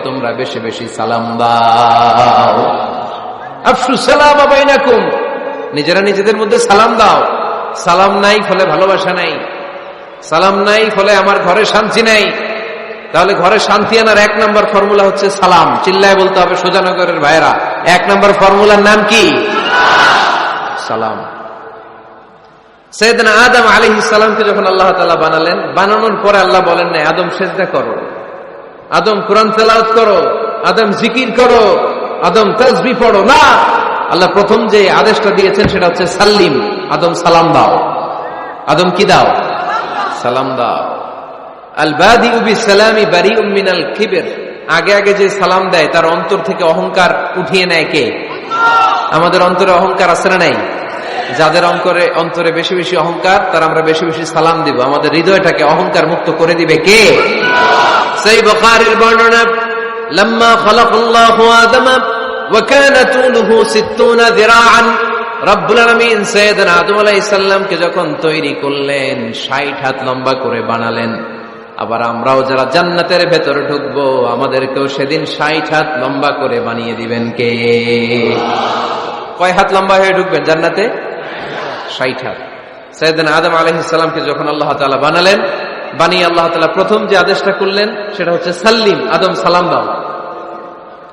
তোমরা বেশি বেশি সালাম দাও। আফশু সালাম বাইনাকুম, নিজেরা নিজেদের মধ্যে সালাম দাও। সালাম নাই ফলে ভালোবাসা নাই, সালাম নাই ফলে আমার ঘরে শান্তি নাই। তাহলে ঘরে শান্তি আনার 1 নম্বর ফর্মুলা হচ্ছে সালাম। চিল্লায় বলতে হবে সোজানগরের ভাইরা, 1 নম্বর ফর্মুলার নাম কি? সালাম। সাইয়েদনা আদম আলাইহিস সালামকে যখন আল্লাহ তাআলা বানালেন, বানানোর পরে আল্লাহ বলেন না আদম সিজদা করো, আদম কোরআন তেলাওয়াত করো, আদম জিকির করো, আদম তাসবিহ পড়ো, না। আল্লাহ প্রথম যে আদেশটা দিয়েছেন সেটা হচ্ছে সাল্লিম, আদম সালাম দাও। আদম কি দাও? সালাম দাও। আল বাদিউ বিসসালামি বারিউম মিনাল কিবর, আগে আগে যে সালাম দেয় তার অন্তর থেকে অহংকার উঠিয়ে নেয় কে? আমাদের অন্তরে অহংকার আছে না নাই? যাদের অন্তরে বেশি বেশি অহংকার, তারা আমরা বেশি বেশি সালাম দিব। আমাদের হৃদয়টাকে অহংকার মুক্ত করে দিবে কে? সেই বুখারীর বর্ণনা, লাম্মা খালাকাল্লাহু আদমা ওয়া কানা তুলুহু 60 যিরাআন, রব্বুল আলামিন সাইয়েদনা আদম আলাইহিস সালামকে যখন তৈরি করলেন 60 হাত লম্বা করে বানালেন। আবার আমরাও যারা জান্নাতের ভেতরে ঢুকবো আমাদেরকেও সেদিন 60 হাত লম্বা করে বানিয়ে দিবেন কে? কয় হাত লম্বা হয়ে ঢুকবেন জান্নাতে? 60 হাত। সাইয়েদনা আদম আলাইহিস সালামকে যখন আল্লাহ তাআলা বানালেন, বানিয়ে আল্লাহ তাআলা প্রথম যে আদেশটা করলেন সেটা হচ্ছে সাল্লিম, আদম সালাম দাও।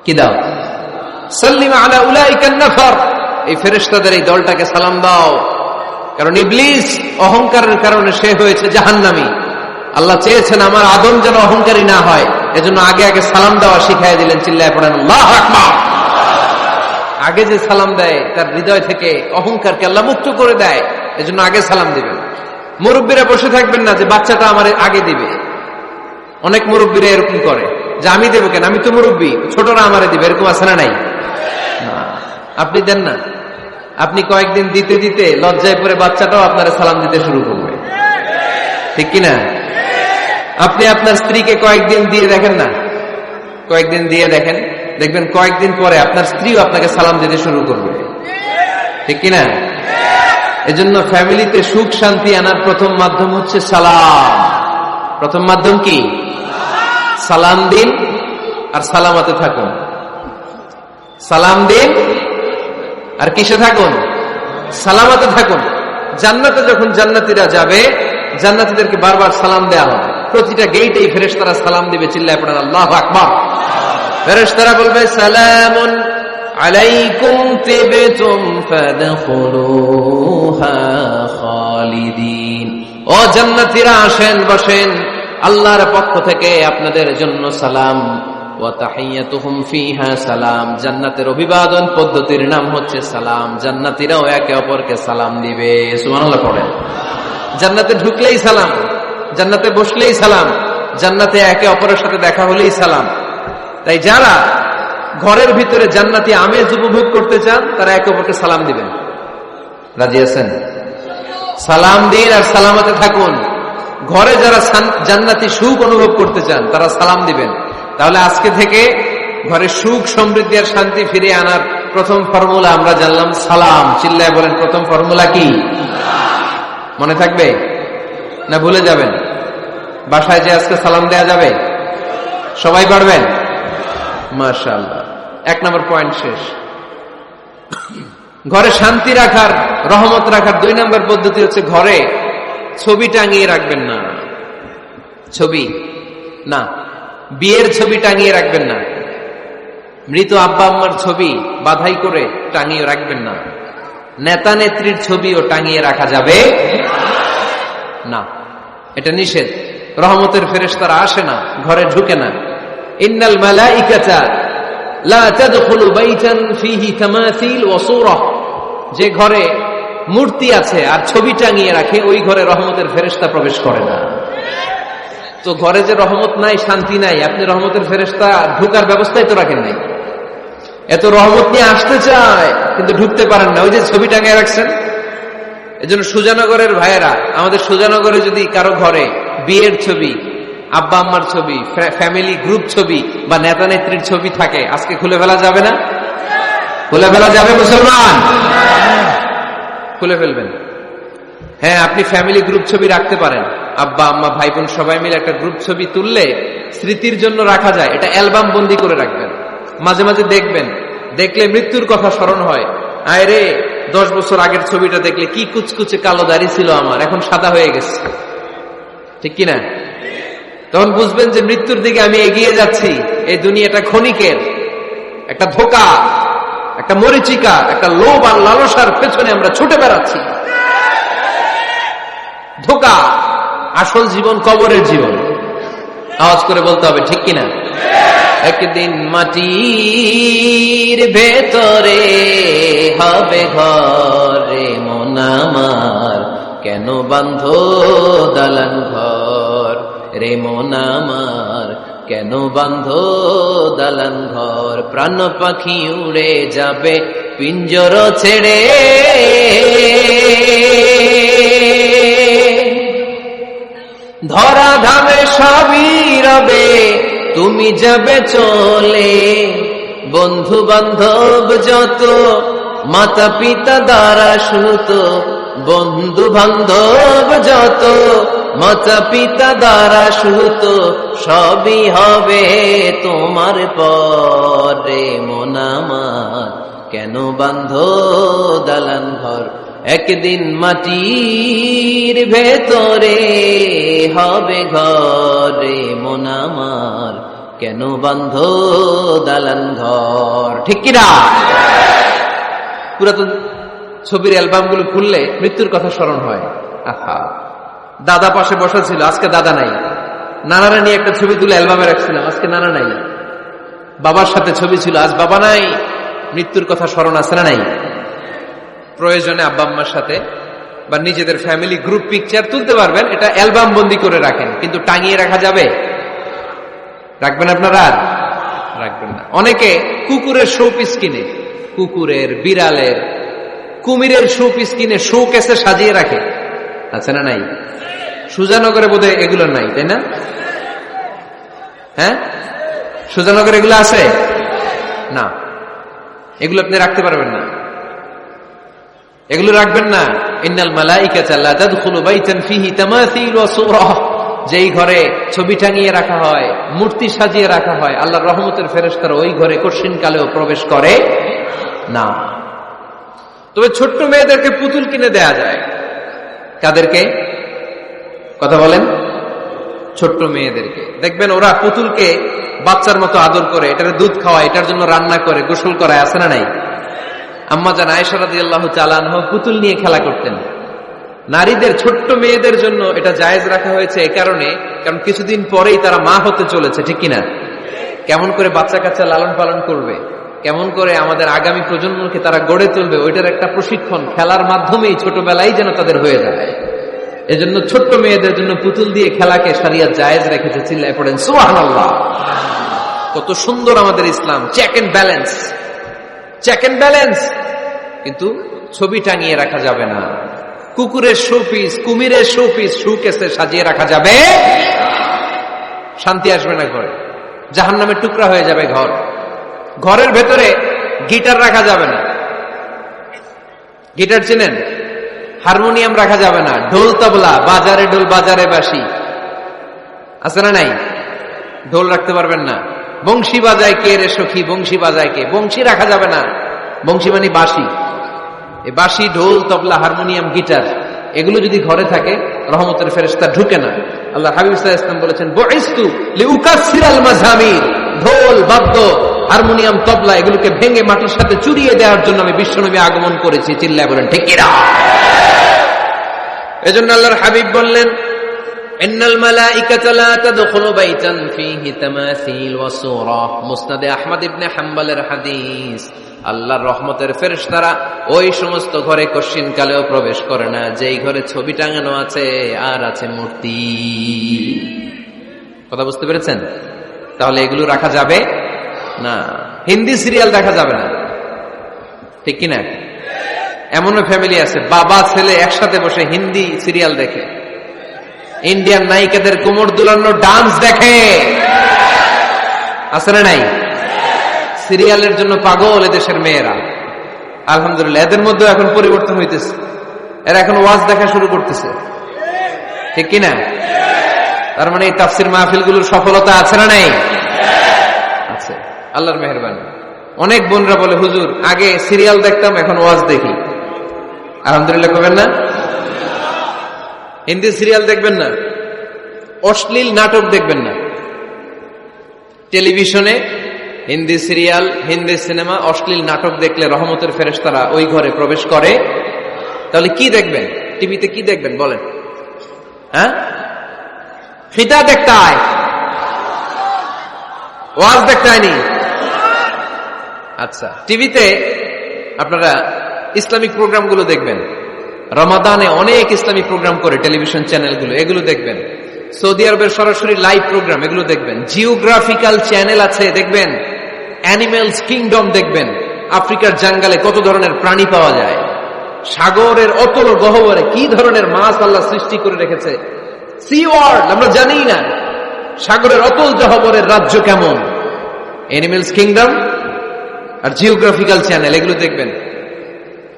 কি দাও? সাল্লিম আলা উলাইকান নাফার, এই ফেরেশতাদের এই দলটাকে সালাম দাও। কারণ ইবলিস অহংকারের কারণে সে হয়েছে জাহান্নামী। আল্লাহ চেয়েছেন আমার আদম যেন অহংকারী না হয়, এজন্য আগে আগে সালাম দেওয়া শিখাই দিলেন। চিল্লায় পড়েন আল্লাহু আকবার। আগে যে সালাম দেয় তার হৃদয় থেকে অহংকারকে আল্লাহ মুক্ত করে দেয়, এজন্য আগে সালাম দিবেন। মুরব্বীরা বসে থাকবেন না যে বাচ্চাটা আমার আগে দিবে। অনেক মুরব্বীরা এরকম করে যে আমি দেবো কেন, আমি তো মুরব্বী, ছোটরা আমারে দিবে, এরকম আছে না নাই? আপনি দেন না। আপনি কয়েকদিন দিতে দিতে লজ্জায় পড়ে বাচ্চাটাও আপনারা সালাম দিতে শুরু করবে, ঠিক কিনা? আপনি আপনার স্ত্রীকে কয়েকদিন দিয়ে দেখেন না, কয়েকদিন দিয়ে দেখেন, দেখবেন কয়েকদিন পরে আপনার স্ত্রীও আপনাকে সালাম দিতে শুরু করবে, ঠিক কিনা? এজন্য ফ্যামিলিতে সুখ শান্তি আনার প্রথম মাধ্যম হচ্ছে সালাম। প্রথম মাধ্যম কি? সালাম দিন আর সালামতে থাকুন। সালাম দিন আর কিসে থাকুন? সালামতে থাকুন। জান্নাতে যখন জান্নাতীরা যাবে, জান্নাতীদেরকে বারবার সালাম দেয়া হবে। প্রতিটা গেইটেই ফেরেশতারা সালাম দিবে। চিল্লায় পড়েন আল্লাহু আকবার। ফেরেশতারা বলবে সালামুন আলাইকুম তিবতুম ফাদখুলুহা খালিদিন। ও জান্নাতীরা আসেন, বসেন, আল্লাহর পক্ষ থেকে আপনাদের জন্য সালাম। ওয়া তাহিয়াতুহুম ফিহা সালাম, জান্নাতের অভিবাদন পদ্ধতির নাম হচ্ছে সালাম। জান্নাতীরাও একে অপরকে সালাম দিবে। সুবহানাল্লাহ পড়েন। জান্নাতে ঢুকলেই সালাম, জান্নাতে বসলেই সালাম, জান্নাতে একে অপরের সাথে দেখা হলেই সালাম। তাই যারা ঘরের ভিতরে জান্নাতি আমেজ উপভোগ করতে চান তারা একে অপরকে সালাম দিবেন। রাজি আছেন? সালাম দিন আর সালামতে থাকুন। ঘরে যারা জান্নাতি সুখ অনুভব করতে চান তারা সালাম দিবেন। তাহলে আজকে থেকে ঘরে সুখ সমৃদ্ধি আর শান্তি ফিরিয়ে আনার প্রথম ফর্মুলা আমরা জানলাম সালাম। চিল্লায় বলেন প্রথম ফর্মুলা কি? মনে থাকবে না ভুলে যাবেন? বাসায় যে আজকে সালাম দেয়া যাবে? সবাই পারবেন? মাশাআল্লাহ। 1 নম্বর পয়েন্ট শেষ। ঘরে শান্তি রাখার, রহমত রাখার 2 নম্বর পদ্ধতি হচ্ছে ঘরে ছবি টাঙিয়ে রাখবেন না। ছবি না, বিয়ের ছবি টাঙিয়ে রাখবেন না। মৃত আব্বা আম্মার ছবি বাধাই করে টাঙিয়ে রাখবেন না। নেতা নেত্রীর ছবিও টাঙিয়ে রাখা যাবে না, এটা নিষেধ। রহমতের ফেরেশতারা আসে না, ঘরে ঢুকে না। ইন্নাল মালাইকাতা লা তাদখুলু বাইতান ফীহি তামাসিল ওয়া সূরা, যে ঘরে মূর্তি আছে আর ছবি টাঙিয়ে রাখে ওই ঘরে রহমতের ফেরেশতা প্রবেশ করে না। তো ঘরে যে রহমত নাই, শান্তি নাই, আপনি রহমতের ফেরেশতা ঢোকার ব্যবস্থাই তো রাখেন নাই। এত রহমত নিয়ে আসতে চায় কিন্তু ঢুকতে পারেন না, ওই যে ছবি টাঙিয়ে রাখছেন। এজন্য সুজানগরের ভাইয়েরা, আমাদের সুজানগরে যদি কারো ঘরে বিয়ের ছবি, আব্বা আম্মার ছবি, ফ্যামিলি গ্রুপ ছবি বা নেতা নেত্রীর ছবি থাকে, আজকে খুলে ফেলা যাবে না? খুলে ফেলা যাবে মুসলমান? খুলে ফেলবেন। হ্যাঁ, আপনি ফ্যামিলি গ্রুপ ছবি রাখতে পারেন, আব্বা আম্মা ভাই বোন সবাই মিলে একটা গ্রুপ ছবি তুললে স্মৃতির জন্য রাখা যায়, এটা অ্যালবাম বন্দি করে রাখবেন। মাঝে মাঝে দেখবেন, দেখলে মৃত্যুর কথা স্মরণ হয়। আয় রে, 10 বছর আগের ছবিটা দেখলে কি কুচকুচে কালো দাড়ি ছিল আমার, এখন সাদা হয়ে গেছে, ঠিক কিনা? তখন বুঝবেন যে মৃত্যুর দিকে আমি এগিয়ে যাচ্ছি। এই দুনিয়াটা ক্ষণিকের, একটা ধোঁকা, একটা মরিচিকা, একটা লোভ আর লালসার পেছনে আমরা ছুটে বেড়াচ্ছি। ধোঁকা, আসল জীবন কবরের জীবন। আওয়াজ করে বলতে হবে, ঠিক কিনা? একদিন মাটির ভেতরে হবে ঘরে মন আমার, কেন বান্ধ দালান ঘর রে মন আমার, কেন বান্ধ দালান ঘর। প্রাণ পাখি উড়ে যাবে পিঞ্জর ছেড়ে, ধরা ধামে সবই রবে তুমি যাবে চলে। বন্ধু বান্ধব যত মাতা পিতা দ্বারা সুত, বন্ধু বান্ধব যত মাতা পিতা দ্বারা সুত, সবই হবে তোমার পরে মন আমার, কেন বান্ধ দালান ঘর। একদিন মাটির ভেতরে হবে ঘরে মন আমার, কেন বান্ধ দালান ঘর, ঠিক কিনা? পুরাতন ছবির অ্যালবামগুলো খুললে মৃত্যুর কথা স্মরণ হয়। আহা, দাদা পাশে বসা ছিল, আজকে দাদা নাই। নানারা নিয়ে একটা ছবি তুলে অ্যালবামে রাখছিলাম, আজকে নানা নাই। বাবার সাথে ছবি ছিল, আজ বাবা নাই। মৃত্যুর কথা স্মরণ আছে না নাই? প্রয়োজনে আব্বা আম্মার সাথে বা নিজেদের ফ্যামিলি গ্রুপ পিকচার তুলতে পারবেন, এটা অ্যালবাম বন্দি করে রাখেন, কিন্তু টাঙিয়ে রাখা যাবে? রাখবেন আপনারা? রাখবেন না। অনেকে কুকুরের শো পিস কিনে, কুকুরের, বিড়ালের, কুমিরের শো পিস কিনে শো কেসে সাজিয়ে রাখে, আছে না নাই? সুজানগরে বোধহয় এগুলো নাই, তাই না? হ্যাঁ, সুজানগরে এগুলো আছে না? এগুলো আপনি রাখতে পারবেন না, এগুলো রাখবেন না। ইন্নাল মালাইকাতা লা তাদখুলু বাইতান ফীহি তামাসিল ওয়া সূরা, যেই ঘরে ছবি টাঙিয়ে রাখা হয়, মূর্তি সাজিয়ে রাখা হয়, আল্লাহর রহমতের ফেরেশতারা ওই ঘরে কঠিন কালেও প্রবেশ করে না। তবে ছোট্ট মেয়েদেরকে পুতুল কিনে দেয়া যায়। কাদেরকে কথা বলেন? ছোট্ট মেয়েদেরকে। দেখবেন ওরা পুতুলকে বাচ্চার মতো আদর করে, এটার দুধ খাওয়ায়, এটার জন্য রান্না করে, গোসল করায়, আছে না নাই? আম্মা জান আয়েশা রাদিয়াল্লাহু তাআলা আনহা পুতুল নিয়ে খেলা করতেন। নারীদের, ছোট্ট মেয়েদের জন্য এটা জায়েজ রাখা হয়েছে এই কারণে, কারণ কিছুদিন পরেই তারা মা হতে চলেছে, ঠিক কিনা? কেমন করে বাচ্চা কাচ্চা লালন পালন করবে, কেমন করে আমাদের আগামী প্রজন্মকে তারা গড়ে তুলবে, ওইটার একটা প্রশিক্ষণ খেলার মাধ্যমেই ছোটবেলায় যেন তাদের হয়ে যায়। এজন্য ছোট্ট মেয়েদের জন্য পুতুল দিয়ে খেলাকে শরিয়ত জায়েজ রেখেছে। চিল্লায় পড়েন সুবহানাল্লাহ। কত সুন্দর আমাদের ইসলাম, check and balance, check and balance. কিন্তু ছবি টাঙিয়ে রাখা যাবে না। কুকুরের শোপিস, কুমিরের শোপিস শোকেসে সাজিয়ে রাখা যাবে, শান্তি আসবে না ঘরে, জাহান্নামের টুকরা হয়ে যাবে ঘর। ঘরের ভেতরে গিটার রাখা যাবে না। গিটার চেনেন? হারমোনিয়াম রাখা যাবে না। ঢোল তবলা, বাজারে ঢোল বাজারে বাঁশি, আছে না নাই? ঢোল রাখতে পারবেন না। বংশী বাজায় কে রে সখী, বংশী বাজায় কে, বংশী রাখা যাবে না। বংশী মানে বাঁশি। এই বাঁশি, ঢোল, তবলা, হারমোনিয়াম, গিটার, এগুলো যদি ঘরে থাকে রহমতের ফেরেশতা ঢুকে না। আল্লাহ হাবিব সাল্লাল্লাহু আলাইহি ওয়াসাল্লাম বলেছেন, বুইসতু লিউকাসসিরাল মাযামির, ঢোল, বাদ্য, হারমোনিয়াম, তবলা এগুলোকে ভেঙে মাটির সাথে চুরিয়ে দেওয়ার জন্য আমি বিশ্বনবী আগমন করেছি। চিল্লায় বলেন ঠিক কিনা? এজন্য আল্লাহর হাবিব বললেন, ইন্নাল মালাইকাতা লা তাদখুলু বাইতান ফীহি তামাসিল ওয়া সূরা। মুসনাদে আহমদ ইবনে হাম্বলের হাদিস। আল্লাহর রহমতের ফেরেশতারা ওই সমস্ত ঘরে কশিন কালেও প্রবেশ করে না যেই ঘরে ছবি টাঙানো আছে আর আছে মূর্তি। কথা বুঝতে পেরেছেন? তাহলে এগুলো রাখা যাবে না। হিন্দি সিরিয়াল দেখা যাবে না, ঠিক কিনা? এমনও ফ্যামিলি আছে বাবা ছেলে একসাথে বসে হিন্দি সিরিয়াল দেখে, ইন্ডিয়ান নায়িকাদের কোমর দুলানো ডান্স দেখে, আছে না নাই? সিরিয়ালের জন্য পাগল এদেশের মেয়েরা। আলহামদুলিল্লাহ, এদের মধ্যে এখন পরিবর্তন হইতেছে। এরা এখন ওয়াজ দেখা শুরু করতেছে। ঠিক কিনা? তার মানে এই তাফসির মাহফিলগুলোর সফলতা আছে না নাই? আছে, আল্লাহর মেহেরবানি। অনেক বোনরা বলে, হুজুর আগে সিরিয়াল দেখতাম, এখন ওয়াজ দেখি। আলহামদুলিল্লাহ করবেন না? হিন্দি সিরিয়াল দেখবেন না, অশ্লীল নাটক দেখবেন না। টেলিভিশনে হিন্দি সিরিয়াল, হিন্দি সিনেমা, অশ্লীল নাটক দেখলে রহমতের ফেরেশতারা ওই ঘরে প্রবেশ করে। তাহলে কি দেখবেন? টিভিতে কি দেখবেন বলেন? হ্যাঁ, ফিতা দেখতে হয়, ওয়াজ দেখতে হয়নি। আচ্ছা, টিভিতে আপনারা ইসলামিক প্রোগ্রামগুলো দেখবেন। রমাদানে অনেক ইসলামিক প্রোগ্রাম করে টেলিভিশন চ্যানেলগুলো, এগুলো দেখবেন। সৌদি আরবের সরাসরি লাইভ প্রোগ্রাম, এগুলো দেখবেন। জিওগ্রাফিক্যাল চ্যানেল আছে, দেখবেন। অ্যানিমেলস কিংডম দেখবেন। আফ্রিকার জঙ্গলে কত ধরনের প্রাণী পাওয়া যায়, সাগরের অতল গহ্বরে কি ধরনের মাছ আল্লাহ সৃষ্টি করে রেখেছে, সি ওয়ার্ল্ড আমরা জানি না, সাগরের অতল গহ্বরের রাজ্য কেমন। অ্যানিমেলস কিংডম আর জিওগ্রাফিক্যাল চ্যানেল, এগুলো দেখবেন।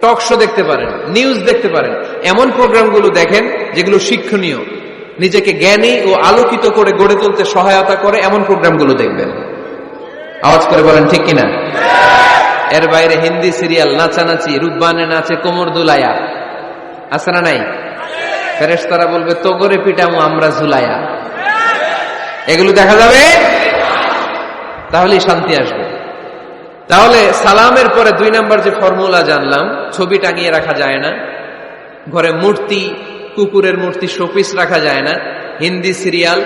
টক শো দেখতে পারেন, নিউজ দেখতে পারেন। এমন প্রোগ্রামগুলো দেখেন যেগুলো শিক্ষণীয়, নিজেকে জ্ঞানী ও আলোকিত করে গড়ে তুলতে সহায়তা করে, এমন প্রোগ্রামগুলো দেখবেন। আওয়াজ করে বলেন ঠিক কিনা? এর বাইরে হিন্দি সিরিয়াল, নাচানাচি, রূপবানে নাচে কোমর দুলায়া, আছে না নাই? ফেরেশতারা বলবে তো করে পিটামু আমরা ঝুলায়া। এগুলো দেখা যাবে, তাহলেই শান্তি আসবে। তাহলে সালামের পরে 2 নাম্বার যে ফর্মুলা জানলাম, ছবি টাঙিয়ে রাখা যায় না, ঘরে মূর্তি, কুকুরের মূর্তি, শোপিস রাখা যায় না, হিন্দি সিরিয়াল,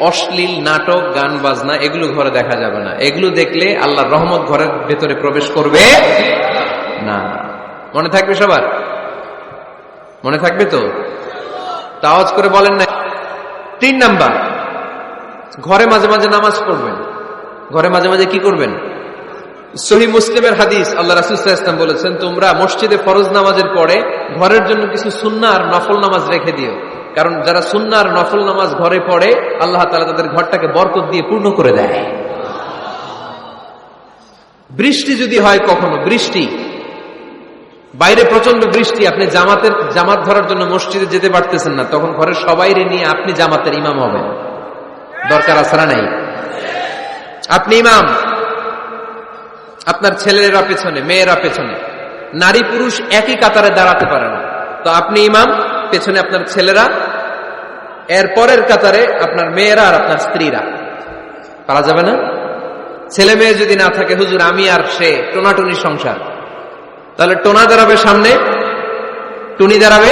অশ্লীল নাটক, গান বাজনা, এগুলো ঘরে দেখা যাবে না। এগুলো দেখলে আল্লাহর রহমত ঘরের ভেতরে প্রবেশ করবে না। মনে থাকবে সবার? মনে থাকবে তো? আওয়াজ করে বলেন না। 3 নাম্বার, ঘরে মাঝে মাঝে নামাজ পড়বেন। ঘরে মাঝে মাঝে কি করবেন? সহিহ মুসলিমের হাদিস, আল্লাহ রাসূল সাল্লাল্লাহু আলাইহি ওয়াসাল্লাম বলেছেন, তোমরা মসজিদে ফরজ নামাজের পরে ঘরের জন্য কিছু সুন্নাহ আর নফল নামাজ রেখে দিও। কারণ যারা সুন্নাহ আর নফল নামাজ ঘরে পড়ে, আল্লাহ তাআলা তাদের ঘরটাকে বরকত দিয়ে পূর্ণ করে দেয়। বৃষ্টি যদি হয়, কখনো বৃষ্টি, বাইরে প্রচন্ড বৃষ্টি, আপনি জামাত ধরার জন্য মসজিদে যেতে পারতেছেন না, তখন ঘরের সবাইরে নিয়ে আপনি জামাতের ইমাম হবেন। দরকার আছে না নাই? আপনি ইমাম, আপনার ছেলেরা পেছনে, মেয়েরা পেছনে, নারী পুরুষ একই কাতারে দাঁড়াতে পারে না, তো আপনি ইমাম, পেছনে আপনার ছেলেরা, এর পরের কাতারে আপনার মেয়েরা আর আপনার স্ত্রীরা। পারা যাবে না? ছেলে মেয়ে যদি না থাকে, হুজুর আমি আর সে টোনাটুনি সংসার, তাহলে টোনা দাঁড়াবে সামনে, টুনি দাঁড়াবে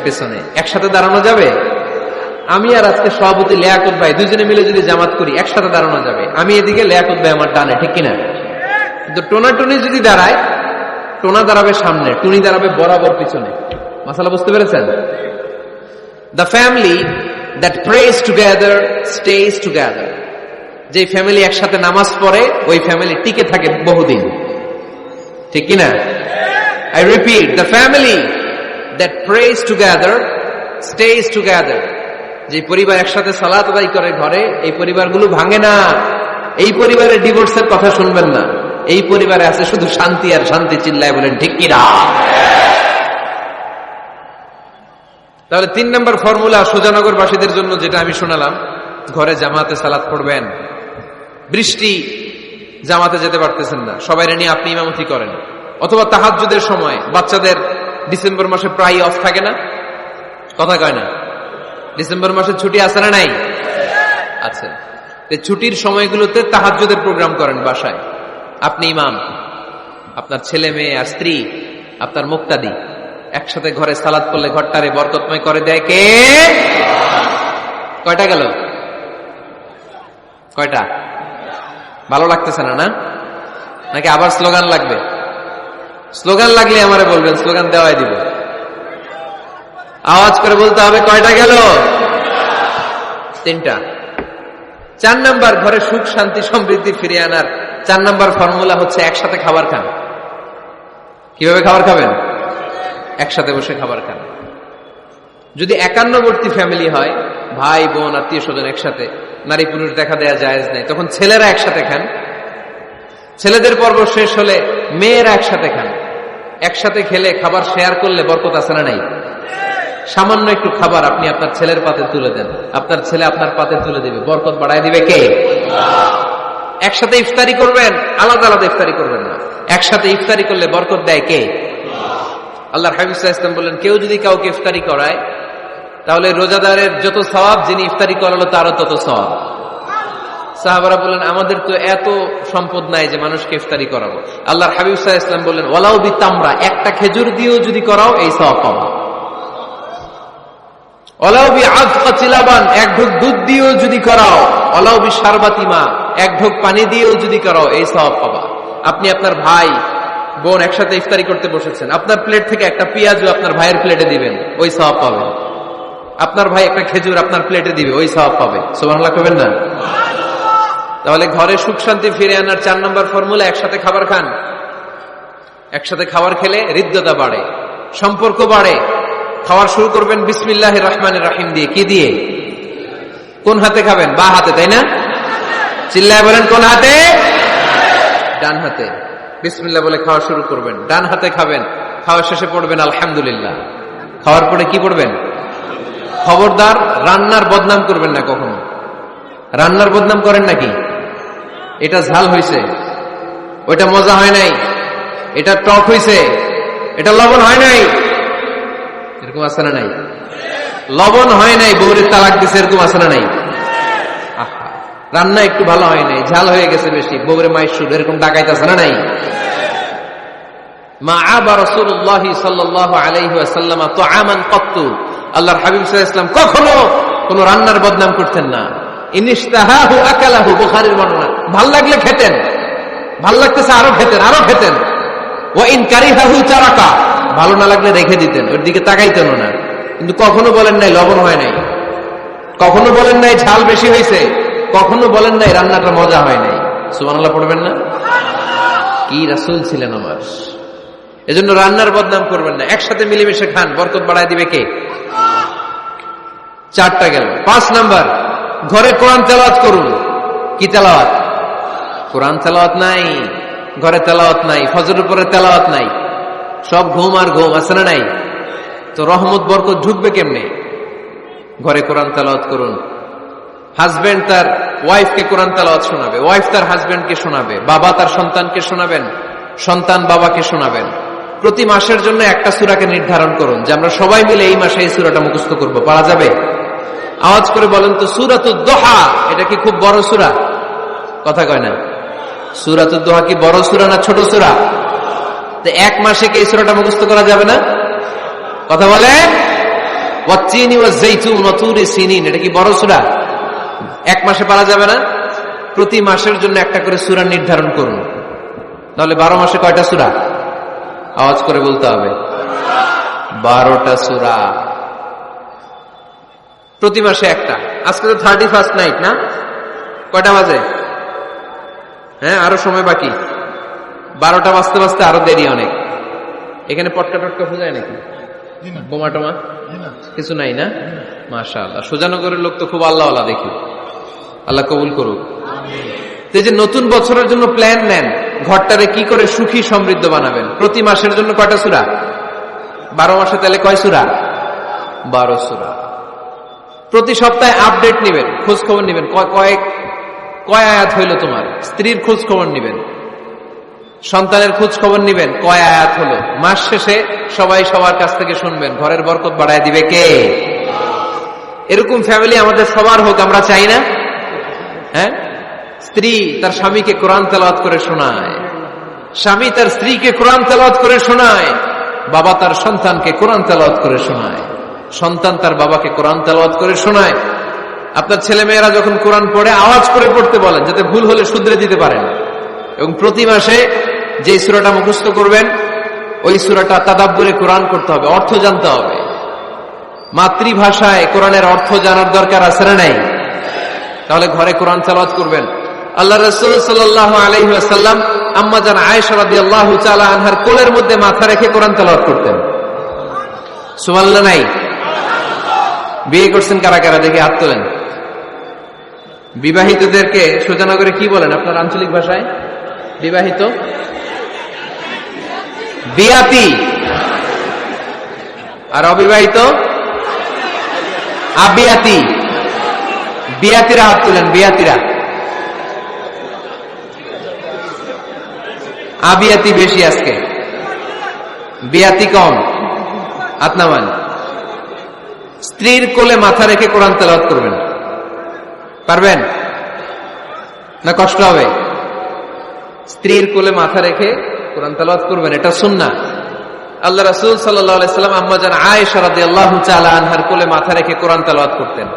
পেছনে, একসাথে দাঁড়ানো যাবে? আমি আর আজকে সভাপতি লিয়াকত ভাই দুজনে মিলে যদি জামাত করি, একসাথে দাঁড়ানো যাবে। আমি এদিকে, লিয়াকত ভাই আমার ডানে, ঠিক কিনা? কিন্তু টোনা টুনি যদি দাঁড়ায়, টোনা দাঁড়াবে সামনে, টুনি দাঁড়াবে বরাবর পিছনে। মাসালা বুঝতে পেরেছেন? The family that prays together stays together. যে ফ্যামিলি একসাথে নামাজ পড়ে, ওই ফ্যামিলি টিকে থাকে বহুদিন, ঠিক কিনা? I repeat, the family that prays together stays together. যে পরিবার একসাথে সালাত আদায় করে ঘরে, এই পরিবারগুলো ভাঙে না। এই পরিবারে ডিভোর্সের কথা শুনবেন না। এই পরিবারে আছে শুধু শান্তি আর শান্তি। চিল্লায় বলেন ঠিক কিনা? তাহলে 3 নম্বর ফর্মুলা সুজানগরবাসীদের জন্য যেটা আমি শোনালাম, ঘরে জামাতে সালাত পড়বেন। বৃষ্টি, জামাতে যেতে পারতেছেন না, সবাই নিয়ে আপনি ইমামতি করেন। অথবা তাহাজ্জুদের সময় বাচ্চাদের ডিসেম্বর মাসে প্রায় অফ থাকে না? কথা কয় না? ডিসেম্বর মাসে ছুটি আছে না নাই? আছে। ছুটির সময়গুলোতে তাহাজ্জুদের প্রোগ্রাম করেন বাসায়। আপনি ইমাম, আপনার ছেলে মেয়ে আর স্ত্রী, আপনার মুক্তাদি, একসাথে ঘরে সালাত করলে ঘরটারে বরকতময় করে দেয় কে? কয়টা গেল? কয়টা? ভালো লাগতেছে না, না? নাকি আবার স্লোগান লাগবে? স্লোগান লাগলে আমারে বলবেন, স্লোগান দেওয়াই দিব। আওয়াজ করে বলতে হবে, কয়টা গেল? 3টা। 4 নাম্বার, ঘরে সুখ শান্তি সমৃদ্ধি ফিরিয়ে আনার 4 নাম্বার ফর্মুলা হচ্ছে একসাথে খাবার খান। কিভাবে খাবার খাবেন? একসাথে বসে খাবার খান। যদি একান্নবর্তী ফ্যামিলি হয়, ভাই বোন আত্মীয় স্বজন একসাথে, নারী পুরুষ দেখা দেয়া জায়েজ নেই, তখন ছেলেরা একসাথে খান। ছেলেদের পর্ব শেষ হলে মেয়েরা একসাথে খান। একসাথে খেলে, খাবার শেয়ার করলে বরকত আছে না নাই? সামান্য একটু খাবার আপনি আপনার ছেলের পাতে তুলে দেন, আপনার ছেলে আপনার পাতে তুলে দিবে, বরকত বাড়ায় দিবে কে? একসাথে ইফতারি করবেন, আলাদা আলাদা ইফতারি করবেন না, একসাথে ইফতারি করলে বরকত দেয় কে? আল্লাহর হাবিব সাল্লাল্লাহু আলাইহি ওয়াসাল্লাম বললেন, কেউ যদি কাউকে ইফতারি করায় তাহলে রোজাদারের যত সওয়াব, যিনি ইফতারি করালো তারও তত সওয়াব। সাহাবারা বললেন, আমাদের তো এত সম্পদ নাই যে মানুষকে ইফতারি করাবো। আল্লাহর হাবিব সাল্লাল্লাহু আলাইহি ওয়াসাল্লাম বললেন, ওয়ালাউ বিতামরা, একটা খেজুর দিয়েও যদি করাও এই সওয়াব পাবা। ওয়ালাউ বিআযকা চিলাবান, এক ঢোক দুধ দিয়েও যদি করাও, ওয়ালাউ বিশারবাতিমা, এক ঢোক পানি দিয়েও যদি করাও এই সওয়াব পাবা। আপনি আপনার ভাই বোন একসাথে ইফতারি করতে বসেছেন, আপনার প্লেট থেকে একটা পেঁয়াজও আপনার ভাইয়ের প্লেটে দিবেন, ওই সওয়াব পাবেন। আপনার ভাই একটা খেজুর আপনার প্লেটে দিবে, ওই সওয়াব পাবে। সুবহানাল্লাহ কইবেন না? তাহলে ঘরে সুখ শান্তি ফিরে আনার 4 নম্বর ফর্মুলা, একসাথে খাবার খান। একসাথে খাবার খেলে হৃদ্যতা বাড়ে, সম্পর্ক বাড়ে। খাওয়ার শুরু করবেন বিসমিল্লাহির রহমানির রহিম দিয়ে। কি দিয়ে? কোন হাতে খাবেন? বা হাতে, তাই না? চিল্লায় বলেন, কোন হাতে? ডান হাতে। বিসমিল্লাহ বলে খাওয়া শুরু করবেন, ডান হাতে খাবেন। খাওয়ার শেষে পড়বেন আলহামদুলিল্লাহ। খাওয়ার পরে কি পড়বেন? খবরদার রান্নার বদনাম করবেন না কখনো। রান্নার বদনাম করেন নাকি? এটা ঝাল হয়েছে, ওইটা মজা হয় নাই, এটা টক হয়েছে, এটা লবণ হয় নাই, এরকম আছে না নাই? লবণ হয় নাই, বউরে তালাক দিছে, এরকম আছে না নাই? রান্না একটু ভালো হয় নাই, ঝাল হয়ে গেছে বেশি, বউরে মাইশুর, এরকম ডাকাইতেছে না নাই? মা আবা রাসূলুল্লাহ সাল্লাল্লাহু আলাইহি ওয়াসাল্লাম তুআমান ক্বাত্তু, আল্লাহর হাবিব সাল্লাল্লাহু আলাইহি ওয়াসাল্লাম কখনো কোন রান্নার বদনাম করতেন না। ইনিশতাহাহু আকালাহু, বুখারীর বর্ণনা। ভাল লাগলে খেতেন, ভাল লাগতেছে আরো খেতেন, আরো খেতেন। ওয়া ইন কারিহাহু তারাকা, ভালো না লাগলে রেখে দিতেন, ওর দিকে তাকাইতেন না। কিন্তু কখনো বলেন নাই লবণ হয় নাই, কখনো বলেন নাই ঝাল বেশি হয়েছে, কখনো বলেন নাই রান্নাটা মজা হয় নাই। সুবহানাল্লাহ পড়বেন না? কি রাসূল ছিলেন আমার। এজন্য রান্নার বদনাম করবেন না, একসাথে মিলেমিশে খান, বরকত বাড়ায় দিবে কে? 4টা গেল। 5 নাম্বার, ঘরে কোরআন তেলাওয়াত করুন। কি তেলাওয়াত? কোরআন তেলাওয়াত নাই, ঘরে তেলাওয়াত নাই, ফজরের পরে তেলাওয়াত নাই, সব ঘুম আর ঘুম, আছে না নাই? তো রহমত বরকত ঢুকবে কেমনে? ঘরে কোরআন তেলাওয়াত করুন। হাজবেন্ড তার ওয়াইফকে কোরআন তেলাওয়াত শোনাবে, ওয়াইফ তার হাজবেন্ডকে শোনাবে, বাবা তার সন্তানকে শোনাবেন, সন্তান বাবাকে শোনাবেন। প্রতি মাসের জন্য একটা সূরাকে নির্ধারণ করুন যে আমরা সবাই মিলে এই মাসে এই সূরাটা মুখস্থ করব। পারা যাবে? আওয়াজ করে বলেন তো, সূরাতুদ দুহা এটা কি খুব বড় সূরা? কথা কয় না। সূরাতুদ দুহা কি বড় সূরা না ছোট সূরা? তো এক মাসে কি এই সূরাটা মুখস্থ করা যাবে না? কথা বলেন। ওয়াত-তিনি ওয়াজ-যাইতুন ওয়া তুরি সিনিন, এটা কি বড় সূরা? এক মাসে পারা যাবে না? প্রতি মাসের জন্য একটা করে সূরা নির্ধারণ করুন। তাহলে 12 মাসে কয়টা সূরা? আওয়াজ করে বলতে হবে, 12টা সূরা। প্রতি মাসে একটা। আজকে তো 31st নাইট না? কয়টা বাজে? হ্যাঁ, আরো সময় বাকি। 12টা বাজতে বাজতে আরো দেরি অনেক। এখানে পটকা টটকা ফুজায় নাকি? বোমা টোমা কিছু নাই না? মাশাআল্লাহ, সুজানগরের লোক তো খুব আল্লাহওয়ালা দেখি। আল্লাহ কবুল করুক। এই যে নতুন বছরের জন্য প্ল্যান নেন, ঘরটারে কি করে সুখী সমৃদ্ধ বানাবেন। প্রতি মাসের জন্য কয়টা সূরা? 12 মাসে তাহলে কয় সূরা? 12 সূরা। প্রতি সপ্তাহে আপডেট নেবেন, খোঁজ খবর নেবেন, কয় আয়াত হইল তোমার। স্ত্রীর খোঁজ খবর নেবেন, সন্তানের খোঁজ খবর নেবেন, কয় আয়াত হলো। মাস শেষে সবাই সবার কাছ থেকে শুনবেন, ঘরের বরকত বাড়ায় দিবে কে? এরকম ফ্যামিলি আমাদের সবার হোক, আমরা চাই না? হ্যাঁ, স্ত্রী তার স্বামীকে কোরআন তেলাওয়াত করে শোনায়, স্বামী তার স্ত্রীকে কোরআন তেলাওয়াত করে শোনায়, বাবা তার সন্তানকে কোরআন তেলাওয়াত করে শোনায়, সন্তান তার বাবাকে কোরআন তেলাওয়াত করে শোনায়। আপনার ছেলে মেয়েরা যখন কোরআন পড়ে আওয়াজ করে পড়তে বলেন, যাতে ভুল হলে শুধরে দিতে পারেন। এবং প্রতি মাসে যে সূরাটা মুখস্থ করবেন, ওই সূরাটা তাদাব্বুরে কোরআন করতে হবে, অর্থ জানতে হবে। মাতৃভাষায় কোরআনের অর্থ জানার দরকার আছে না নাই? তাহলে ঘরে কোরআন তেলাওয়াত করবেন। আল্লাহ রাসূল সাল্লাল্লাহু আলাইহি ওয়াসাল্লাম আম্মা জান আয়েশা রাদিয়াল্লাহু তাআলা আনহার কোলের মধ্যে মাথা রেখে কোরআন তেলাওয়াত করতেন। সুবহানাল্লাহ নাই? বিয়ে করছেন কারা কারা দেখে হাত তোলেন। বিবাহিতদেরকে সুজানগরে কি বলেন আপনার আঞ্চলিক ভাষায়? বিবাহিত বিয়াতি, আর অবিবাহিত আবিয়াতি, বিয়াতিরা হাত তুলেন, বিয়াতিরা। আবিয়াতি বেশি আজকে, বিয়াতি কম। হাত নামান। স্ত্রীর কোলে মাথা রেখে কোরআন তেলাওয়াত করবেন, পারবেন না? কষ্ট হবে? স্ত্রীর কোলে মাথা রেখে কোরআন তেলাওয়াত করবেন, এটা সুন্নাহ। আল্লাহ রাসূল সাল্লাল্লাহু আলাইহি সাল্লাম আম্মা জান আয়েশা রাদিয়াল্লাহু তাআলা আনহার কোলে মাথা রেখে কোরআন তেলাওয়াত করতেন।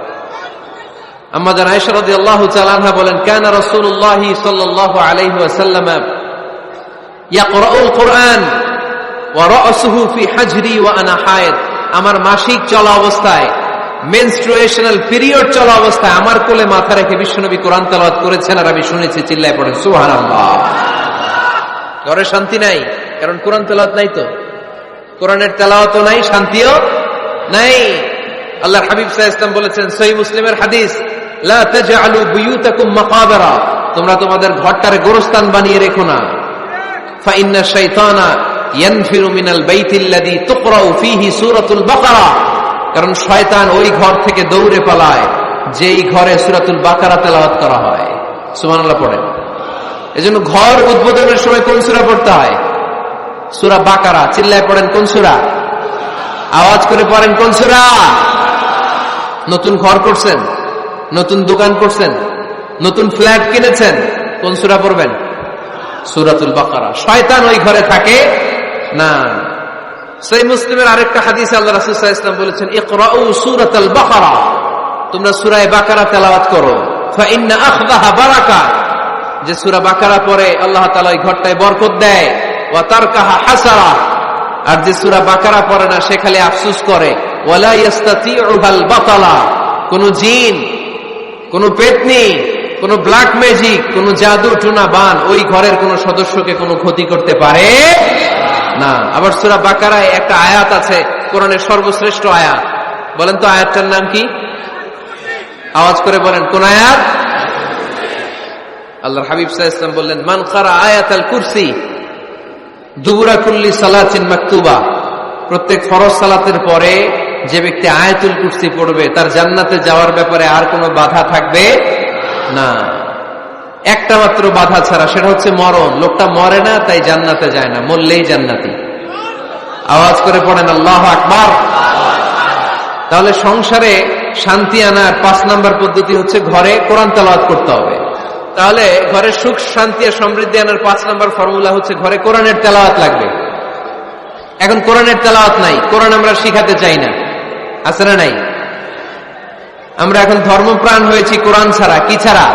আম্মা জান আয়েশা রাদিয়াল্লাহু তাআলা আনহা বলেন, কানা রাসূলুল্লাহি সাল্লাল্লাহু আলাইহি ওয়াসাল্লাম ইয়াকরাউল কুরআন ওয়া রা'সুহু ফি হাজরি ওয়া আনা হায়েদ। আমার মাসিক চলা অবস্থায়, মেনস্ট্রুয়েশনাল পিরিয়ড চলা অবস্থায় আমার কোলে মাথা রেখে বিশ্বনবী কোরআন তেলাওয়াত করেছেন, আর আমি শুনেছি। চিল্লায় পড়েন সুবহানাল্লাহ। ঘরে শান্তি নাই, কারণ কোরআন তেলাওয়াত নাই। তো কোরআনের তেলাওয়াতও নাই, শান্তিও নাই। আল্লাহর হাবিব সাল্লাল্লাহু আলাইহি ওয়াসাল্লাম বলেছেন, সহিহ মুসলিমের হাদিস, লা তাজআলু বুয়ুতাকুম মাকাবিরা, তোমরা তোমাদের ঘরটারে গোরস্থান বানিয়ে রেখো না। ফা ইন্না শাইতানা ইয়ানফিরু মিনাল বাইতিল্লাযী তুকরাউ ফীহি সূরাতুল বাকারা, কারণ শয়তান ওই ঘর থেকে দৌড়ে পালায় যেই ঘরে সূরাতুল বাকারা তেলাওয়াত করা হয়। সুবহানাল্লাহ পড়েন। এজন্য ঘর উদ্বোধনের সময় কোন সূরা পড়তে হয়? সূরা বাকারা। চিল্লায় পড়েন কোন সূরা? আওয়াজ করে পড়েন কোন সূরা? নতুন ঘর করছেন, নতুন দোকান করছেন, নতুন ফ্ল্যাট কিনেছেন, কোন সূরা পড়বেন? সূরাতুল বাকারা। শয়তান ওই ঘরে থাকে না। সহিহ মুসলিমের আরেকটা হাদিসে আল্লাহ রাসূল সাল্লাল্লাহু আলাইহি ওয়াসাল্লাম বলেছেন, ইকরাউ সূরাতাল বাকারা, তোমরা সূরা বাকারা তেলাওয়াত করো। ফা ইন্না আখযাহা বারাকা, যে সূরা বাকারা পড়ে আল্লাহ তাআলা ওই ঘরটায় বরকত দেয়। ওয়া তারকাহা হাসারা, আর যে সূরা বাকারা পড়ে না সে খালি আফসোস করে। ওয়ালা ইস্তাতিউল বাতালা, কোন জিন, কোন পেতনি, কোন ব্ল্যাক ম্যাজিক, কোন জাদু টুনা বান ওই ঘরের কোন সদস্যকে কোনো ক্ষতি করতে পারে না। আবার সূরা বাকারায় একটা আয়াত আছে, কোরআনের সর্বশ্রেষ্ঠ আয়াত। বলেন তো আয়াতটার নাম কি? আওয়াজ করে বলেন কোন আয়াত? আল্লাহর হাবিব সাল্লাল্লাহু আলাইহি ওয়াসাল্লাম বললেন, মান ক্বারা আয়াতাল কুরসি দুবুরা কুল্লি সালাতিন মাকতুবা, প্রত্যেক ফরজ সালাতের পরে যে ব্যক্তি আয়াতুল কুরসি পড়বে তার জান্নাতে যাওয়ার ব্যাপারে আর কোনো বাধা থাকবে না। একটা মাত্র বাধা ছাড়া, সেটা হচ্ছে মরণ। লোকটা মরে না তাই জান্নাতে যায় না, মরলেই জান্নাতি। আওয়াজ করে পড়েন আল্লাহু আকবার। তাহলে সংসারে শান্তি আনার 5 নাম্বার পদ্ধতি হচ্ছে ঘরে কোরআন তেলাওয়াত করতে হবে। তাহলে ঘরে সুখ শান্তি আর সমৃদ্ধি আনার 5 নাম্বার ফর্মুলা হচ্ছে ঘরে কোরআনের তেলাওয়াত লাগবে। এখন কোরআনের তেলাওয়াত নাই, কোরআন আমরা শিখাতে চাই না, আছে না নাই? আমরা এখন ধর্মপ্রাণ হয়েছি কোরআন ছাড়া। কি ছাড়া?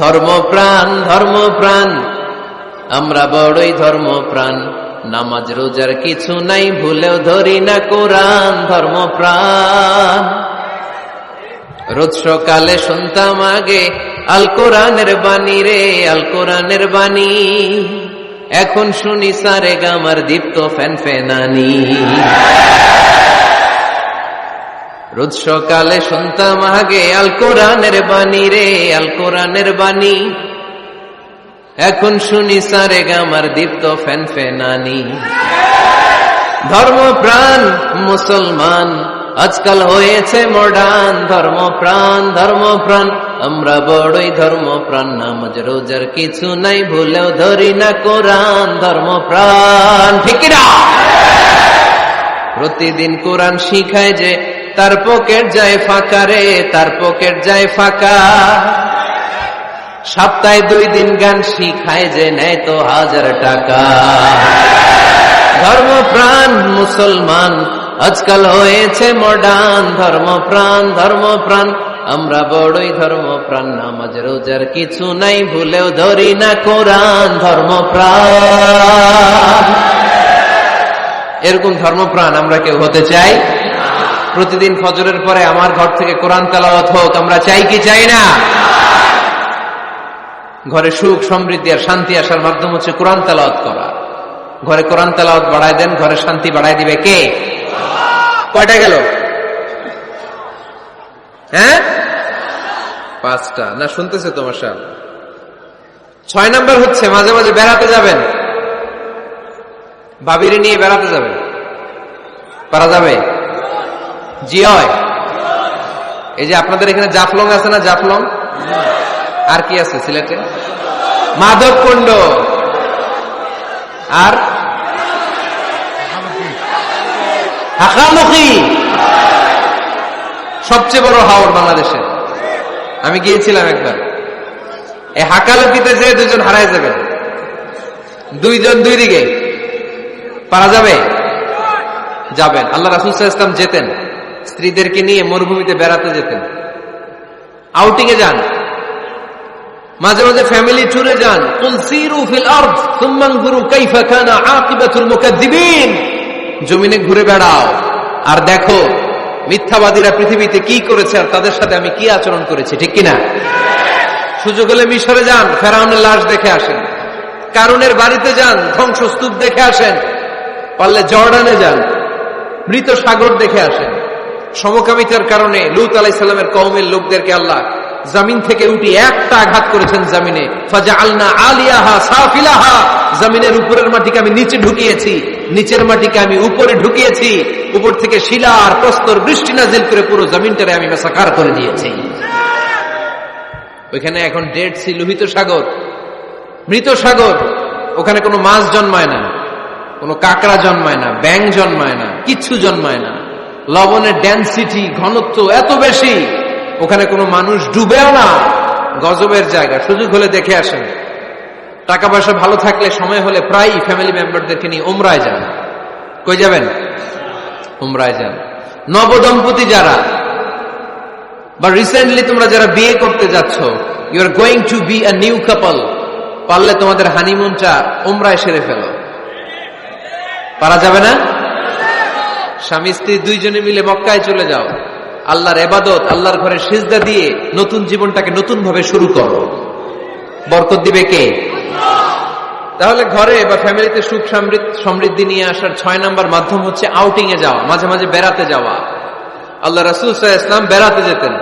ধর্মপ্রাণ, ধর্মপ্রাণ, আমরা বড়ই ধর্মপ্রাণ। নামাজ রোজার কিছু নাই, ভুলেও ধরি না কোরআন। ধর্মপ্রাণ। রোজ সকালে শুনতাম আগে আল কোরআনের বাণী রে, আল কোরআনের বাণী। এখন শুনি সারে গামার দীপ্ত ফ্যান ফেনানি। রোজ সকালে শুনতাম আগে আল কোরআনের বাণী রে, আল কোরআনের বাণী। এখন শুনি সারে গামার দীপ্ত ফ্যান ফেনানি। ধর্মপ্রাণ মুসলমান আজকাল হয়েছে মডার্ন। ধর্মপ্রাণ, ধর্মপ্রাণ, আমরা বড়ই ধর্মপ্রাণ। নামাজ রোজার কিছু নাই, ভুলেও ধরি না কোরআন। ধর্মপ্রাণ, ঠিক না? প্রতিদিন কোরআন শিখায় যে তার পকেট যায় ফাঁকা রে, তার পকেট যায় ফাঁকা। সপ্তাহে 2 দিন গান শিখায় যে নেয় তো 1000 টাকা। ধর্মপ্রাণ মুসলমান আজকাল হয়েছে মডার্ন। ধর্মপ্রাণ, ধর্মপ্রাণ, আমরা বড়ই ধর্মপ্রাণ। নামাজ রোজার কিছু নাই, ভুলেও ধরি না কোরআন। ধর্মপ্রাণ। এরকম ধর্মপ্রাণ আমরা কেউ হতে চাই? প্রতিদিন ফজরের পরে আমার ঘর থেকে কোরআন তেলাওয়াত হোক, আমরা চাই কি চাই না? ঘরে সুখ সমৃদ্ধি আর শান্তি আসার মাধ্যম হচ্ছে কোরআন তেলাওয়াত করা। ঘরে কোরআন তেলাওয়াত বাড়ায় দেন, ঘরে শান্তি বাড়ায় দিবে কে? কয়টা গেল? হ্যাঁ, 5টা না? শুনতেছে তোমার সাহেব। 6 নাম্বার হচ্ছে মাঝে মাঝে বেড়াতে যাবেন, ভাবিরে নিয়ে বেড়াতে যাবেন। পারা যাবে? জি হয়। এই যে আপনাদের এখানে জাফলং আছে না, জাফলং, আর কি আছে সিলেটে? মাধবকুণ্ড, আর হাকামুখী, সবচেয়ে বড় হাওর বাংলাদেশের। আমি গিয়েছিলাম একবার। এই হাকালুকিতে যে দুজন হারায় যাবেন, দুইজন দুই দিকে, পারা যাবে? যাবেন। আল্লাহ রাসূল সাল্লাল্লাহু আলাইহি ওয়াসাল্লাম যেতেন, স্ত্রীদেরকে নিয়ে মরুভূমিতে বেড়াতে যেতেন, আউটিং এ যান, মাঝে মাঝে ফ্যামিলি ট্যুরে যান। কুল সিরু ফিল আরদ সুম্মা আনজুরু কাইফা কানা আকিবাতুল মুকাদ্দিবিন। জমিনে ঘুরে বেড়াও আর দেখো মিথ্যাবাদীরা পৃথিবীতে কি করেছে আর তাদের সাথে আমি কি আচরণ করেছি, ঠিক কিনা? সুযোগ হলে মিশরে যান, ফেরাউনের লাশ দেখে আসেন। কারুনের বাড়িতে যান, ধ্বংসস্তূপ দেখে আসেন। পারলে জর্ডানে যান, মৃত সাগর দেখে আসেন। সমকামিতার কারণে লূত আলাইহিস সালামের কওমের লোকদেরকে আল্লাহ জমিন থেকে উঠে একটা আঘাত করেছেন জমিনে। ফাজআলনা আলিয়াহা সাফিলাহা, জমিনের উপরের মাটিকে আমি নিচে ঢুকিয়েছি, নিচের মাটিকে আমি উপরে ঢুকিয়েছি। উপর থেকে শিলা আর প্রস্তর বৃষ্টি নাজিল করে পুরো জমিনটারে আমি মাসাকার করে দিয়েছি। ওইখানে এখন ডেড সি, লোহিত সাগর, মৃত সাগর। ওখানে কোনো মাছ জন্মায় না, কোনো কাঁকড়া জন্মায় না, ব্যাঙ জন্মায় না, কিচ্ছু জন্মায় না। লবণের ডেনসিটি, ঘনত্ব এত বেশি, ওখানে কোনো মানুষ ডুবেও না। গজবের জায়গা। সুযোগ হলে দেখে আসেন। টাকা পয়সা ভালো থাকলে সময় হলে প্রায় ফ্যামিলি মেম্বারদেরকে নিয়ে উমরায় যান। কই যাবেন? উমরায় যান। নবদম্পতি যারা, বা রিসেন্টলি তোমরা যারা বিয়ে করতে যাচ্ছ, you are going to be a new couple, পারলে তোমাদের হানিমুনটা উমরায় সেরে ফেলো। পারা যাবে না? স্বামী স্ত্রী দুইজনে মিলে মক্কায় চলে যাও, আল্লাহর ইবাদত, আল্লাহর ঘরে সিজদা দিয়ে নতুন জীবনটাকে নতুন ভাবে শুরু করো। বরকত দিবে কে? তাহলে ঘরে বা ফ্যামিলিতে সুখ সমৃদ্ধি নিয়ে আসার 6 নাম্বার মাধ্যম হচ্ছে আউটিং এ যাওয়া, মাঝে মাঝে বেড়াতে যাওয়া। আল্লাহ রাসূল সাল্লাল্লাহু আলাইহি ওয়াসাল্লাম বেড়াতে যেতেন,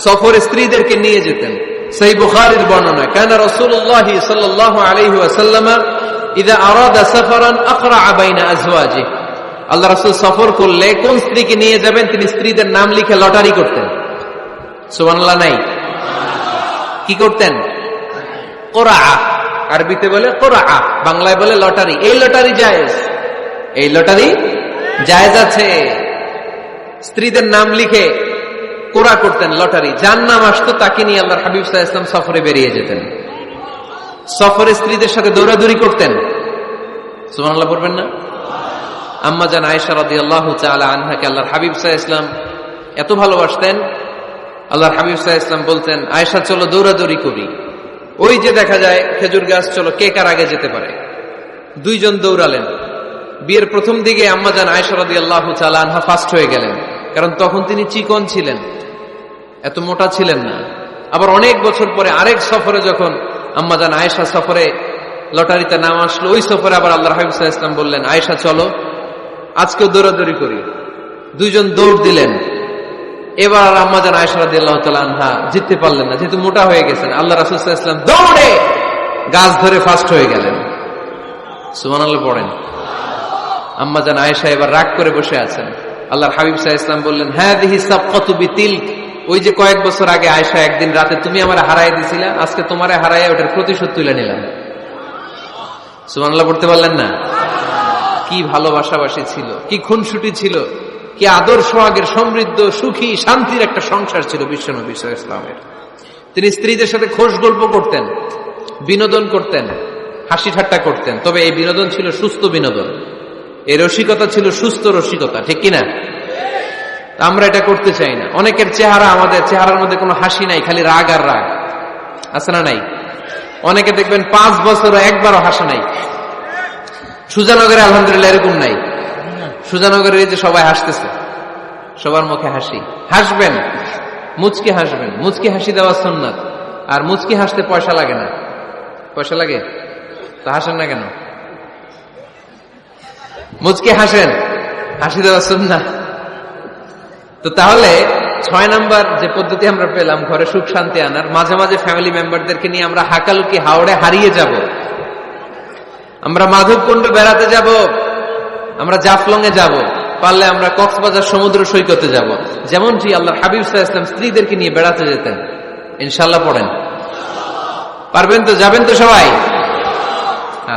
সফরে স্ত্রীদেরকে নিয়ে যেতেন। সহিহ বুখারীর বর্ণনা, কানা রাসূলুল্লাহ সাল্লাল্লাহু আলাইহি ওয়াসাল্লাম ইযা আরাদা সাফারান আকরা বাইনা আজওয়াজিহি। আল্লাহ রাসূল সফর করলে কোন স্ত্রীকে নিয়ে যাবেন তিনি স্ত্রীদের নাম লিখে লটারি করতেন। সুবহানাল্লাহ নাই? কি করতেন? কোরআ, আরবিতে বলে কোরআ, বাংলায় বলে লটারি। এই লটারি জায়েজ, এই লটারি জায়েজ আছে। স্ত্রীদের নাম লিখে কোরআ করতেন, লটারি। যার নাম আসতো তাকে নিয়ে আল্লাহর হাবিব সাল্লাল্লাহু আলাইহি ওয়াসাল্লাম সফরে বেরিয়ে যেতেন। সফরে স্ত্রীদের সাথে দৌড়াদৌড়ি করতেন। সুবহানাল্লাহ পড়বেন না? আম্মা জান আয়েশা রাদিয়াল্লাহু তাআলা আনহাকে আল্লাহর হাবিব সাল্লাল্লাহু আলাইহি ওয়াসাল্লাম এত ভালোবাসতেন, আল্লাহর হাবিব সাল্লাল্লাহু আলাইহি ওয়াসাল্লাম বলতেন, আয়েশা চলো দৌড়াদৌড়ি করি। ওই যে দেখা যায় খেজুর গাছ, চলো কে কার আগে যেতে পারে। দুইজন দৌড়ালেন। বিয়ের প্রথম দিকে আম্মা জান আয়েশা রাদিয়াল্লাহু তাআলা আনহা ফার্স্ট হয়ে গেলেন, কারণ তখন তিনি চিকন ছিলেন, এত মোটা ছিলেন না। আবার অনেক বছর পরে আরেক সফরে যখন আম্মা জান আয়েশা সফরে লটারিতে নাম আসলো, ওই সফরে আবার আল্লাহর হাবিব সাল্লাল্লাহু আলাইহি ওয়াসাল্লাম বললেন, আয়েশা চলো আজকেও দৌড়াদৌড়ি করি। দুইজন দৌড় দিলেন। এবার আর আম্মা জান আয়েশা রাদিয়াল্লাহু তাআলা আনহা জিততে পারলেন না, যেহেতু মোটা হয়ে গেছেন। আল্লাহ রাসূল সাল্লাল্লাহু আলাইহি ওয়াসাল্লাম দৌড়ে গাছ ধরে ফার্স্ট হয়ে গেলেন। সুবহানাল্লাহ পড়েন। আম্মা জান আয়েশা এবার রাগ করে বসে আছেন। আল্লাহর হাবিব সাল্লাল্লাহু আলাইহি ওয়াসাল্লাম বললেন, হাদিহি সাবকাতু বিতিলক, ওই যে কয়েক বছর আগে আয়েশা একদিন রাতে তুমি আমারে হারায় দিছিলা, আজকে তোমারে হারায় ওটার প্রতিশোধ তুলে নিলাম। সুবহানাল্লাহ পড়তে পারলেন না? কি ভালোবাসাবাসী ছিল, কি খুনসুটি ছিল, কি আদর সোহাগের সমৃদ্ধ সুখী শান্তির একটা সংসার ছিল বিশ্বনবী সাল্লাল্লাহু আলাইহি ওয়াসাল্লামের। তিনি স্ত্রীদের সাথে খোশ গল্প করতেন, বিনোদন করতেন, হাসি ঠাট্টা করতেন। তবে এই বিনোদন ছিল সুস্থ বিনোদন, এই রসিকতা ছিল সুস্থ রসিকতা, ঠিক কিনা? আমরা এটা করতে চাই না। অনেকের চেহারা, আমাদের চেহারার মধ্যে কোনো হাসি নাই, খালি রাগ আর রাগ, আছে না নাই? অনেকে দেখবেন 5 বছর একবারও হাসা নাই। সুজানগরে আলহামদুলিল্লাহ এরকম নাই। সুজানগরে এই যে সবাই হাসতেছে, সবার মুখে হাসি। হাসবেন, মুচকি হাসবেন, মুচকি হাসি দেওয়া সুন্নাত। আর মুচকি হাসতে পয়সা লাগে না। পয়সা লাগে তা হাসেন না কেন? মুচকি হাসেন, হাসি দেওয়া সুন্নাত। তো তাহলে 6 নাম্বার যে পদ্ধতি আমরা পেলাম ঘরে সুখ শান্তি আনার, মাঝে মাঝে ফ্যামিলি মেম্বারদেরকে নিয়ে আমরা হাকালুকি হাওড়ে হারিয়ে যাব, আমরা মাধবকুণ্ড বেড়াতে যাব, আমরা জাফলং এ যাব, পারলে আমরা কক্সবাজার সমুদ্র সৈকতে যাব, যেমনটি আল্লাহর হাবিব সাল্লাল্লাহু আলাইহি ওয়াসাল্লাম স্ত্রীদেরকে নিয়ে বেড়াতে যেতেন। ইনশাআল্লাহ পড়েন, পারবেন তো? যাবেন তো সবাই?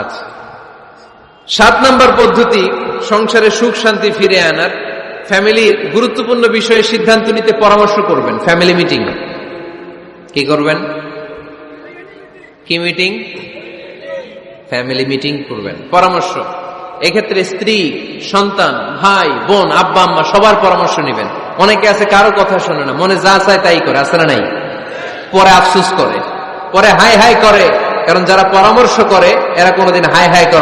আচ্ছা, 7 নম্বর পদ্ধতি সংসারে সুখ শান্তি ফিরে আনার, ফ্যামিলির গুরুত্বপূর্ণ বিষয়ে সিদ্ধান্ত নিতে পরামর্শ করবেন। ফ্যামিলি মিটিং কি করবেন? কি মিটিং? ফ্যামিলি মিটিং করবেন, পরামর্শ। এক্ষেত্রে স্ত্রী, সন্তান, ভাই, বোন, আব্বা আম্মা সবার পরামর্শ নেবেন। অনেকে আছে কারো কথা শোনে না, মনে যা চায় তাই করে, আছে না নাই? পরে আফসোস করে, পরে হাই হাই করে, কারণ যারা পরামর্শ করে এরা কোনোদিন হাই হাই করে